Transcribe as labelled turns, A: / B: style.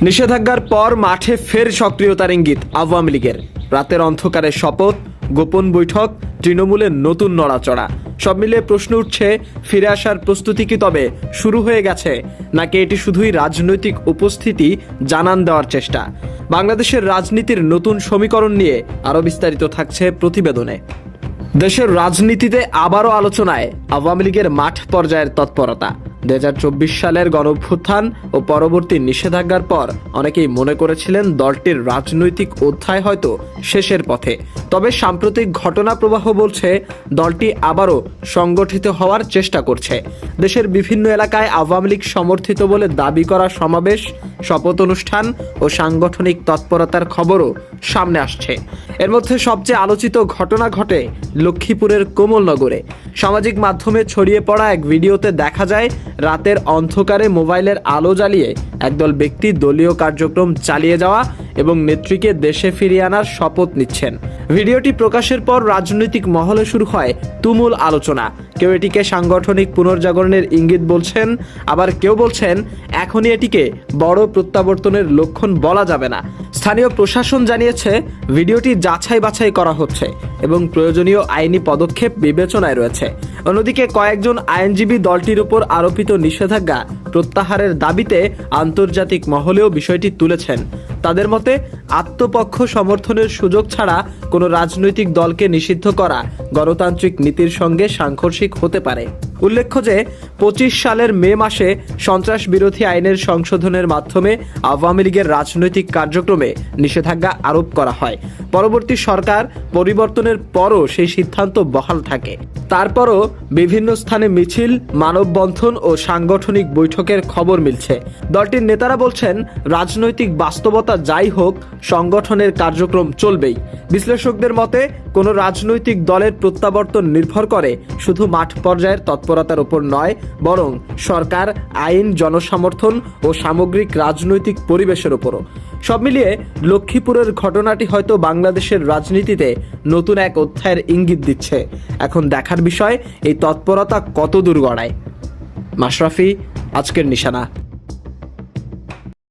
A: নিষেধাজ্ঞার পর মাঠে ফের সক্রিয়তার ইঙ্গিত আওয়ামী লীগের। রাতের অন্ধকারে শপথ, গোপন বৈঠক, তৃণমূলের নতুন নড়াচড়া, সব মিলিয়ে প্রশ্ন উঠছে, ফিরে আসার প্রস্তুতি কি তবে শুরু হয়ে গেছে, নাকি এটি শুধুই রাজনৈতিক উপস্থিতি জানান দেওয়ার চেষ্টা? বাংলাদেশের রাজনীতির নতুন সমীকরণ নিয়ে আরও বিস্তারিত থাকছে প্রতিবেদনে। দেশের রাজনীতিতে আবারও আলোচনায় আওয়ামী লীগের মাঠ পর্যায়ের তৎপরতা। 2024 সালের গণঅভ্যুত্থান ও পরবর্তী নিষেধাজ্ঞার পর অনেকেই মনে করেছিলেন দলটির রাজনৈতিক অধ্যায় হয়তো শেষের পথে। তবে সাম্প্রতিক ঘটনা প্রবাহ বলছে দলটি আবারও সংগঠিত হওয়ার চেষ্টা করছে। দেশের বিভিন্ন এলাকায় আওয়ামী লীগ সমর্থিত বলে দাবি করা সমাবেশ, শপথ অনুষ্ঠান ও সাংগঠনিক তৎপরতার খবরও সামনে আসছে। এর মধ্যে সবচেয়ে আলোচিত ঘটনা ঘটে লক্ষ্মীপুরের কোমলনগরে। সামাজিক মাধ্যমে ছড়িয়ে পড়া এক ভিডিওতে দেখা যায় রাতের অন্ধকারে মোবাইলের আলো জ্বালিয়ে একদল ব্যক্তি দলীয় কার্যক্রম চালিয়ে যাওয়া এবং নেত্রীকে দেশে ফিরিয়ে আনার শপথ নিচ্ছেন। ভিডিওটি প্রকাশের পর রাজনৈতিক মহলে শুরু হয় তুমুল আলোচনা। কেউ এটিকে সাংগঠনিক পুনর্জাগরণের ইঙ্গিত বলছেন, আবার কেউ বলছেন এখনই এটিকে বড় প্রত্যাবর্তনের লক্ষণ বলা যাবে না। স্থানীয় প্রশাসন জানিয়েছে ভিডিওটি যাচাই বাছাই করা হচ্ছে এবং প্রয়োজনীয় আইনি পদক্ষেপ বিবেচনায় রয়েছে। অন্যদিকে কয়েকজন আইনজীবী দলটির উপর আরোপিত নিষেধাজ্ঞা প্রত্যাহারের দাবিতে আন্তর্জাতিক মহলেও বিষয়টি তুলেছেন। তাদের মতে আত্মপক্ষ সমর্থনের সুযোগ ছাড়া কোনো রাজনৈতিক দলকে নিষিদ্ধ করা গণতান্ত্রিক নীতির সঙ্গে সাংঘর্ষিক হতে পারে। উল্লেখ্য যে 25 সালের মে মাসে সন্ত্রাস বিরোধী আইনের সংশোধনের মাধ্যমে আওয়ামী লীগের রাজনৈতিক কার্যক্রমে নিষেধাজ্ঞা আরোপ করা হয়। পরবর্তী সরকার পরিবর্তনের পরও সেই সিদ্ধান্ত বহাল থাকে। তারপরও বিভিন্ন স্থানে মিছিল, মানববন্ধন ও সাংগঠনিক বৈঠকের খবর মিলছে। দলটির নেতারা বলছেন রাজনৈতিক বাস্তবতা যাই হোক, সংগঠনের কার্যক্রম চলবেই। বিশ্লেষকদের মতে কোনো রাজনৈতিক দলের প্রত্যাবর্তন নির্ভর করে শুধু মাঠ পর্যায়ের তৎপরতার উপর নয়, বরং সরকার, আইন, জনসমর্থন ও সামগ্রিক রাজনৈতিক পরিবেশের উপরও। সব মিলিয়ে লক্ষ্মীপুরের ঘটনাটি হয়তো বাংলাদেশের রাজনীতিতে নতুন এক অধ্যায়ের ইঙ্গিত দিচ্ছে। এখন দেখার বিষয় এই তৎপরতা কত দূর গড়ায়। মাশরাফি, আজকের নিশানা।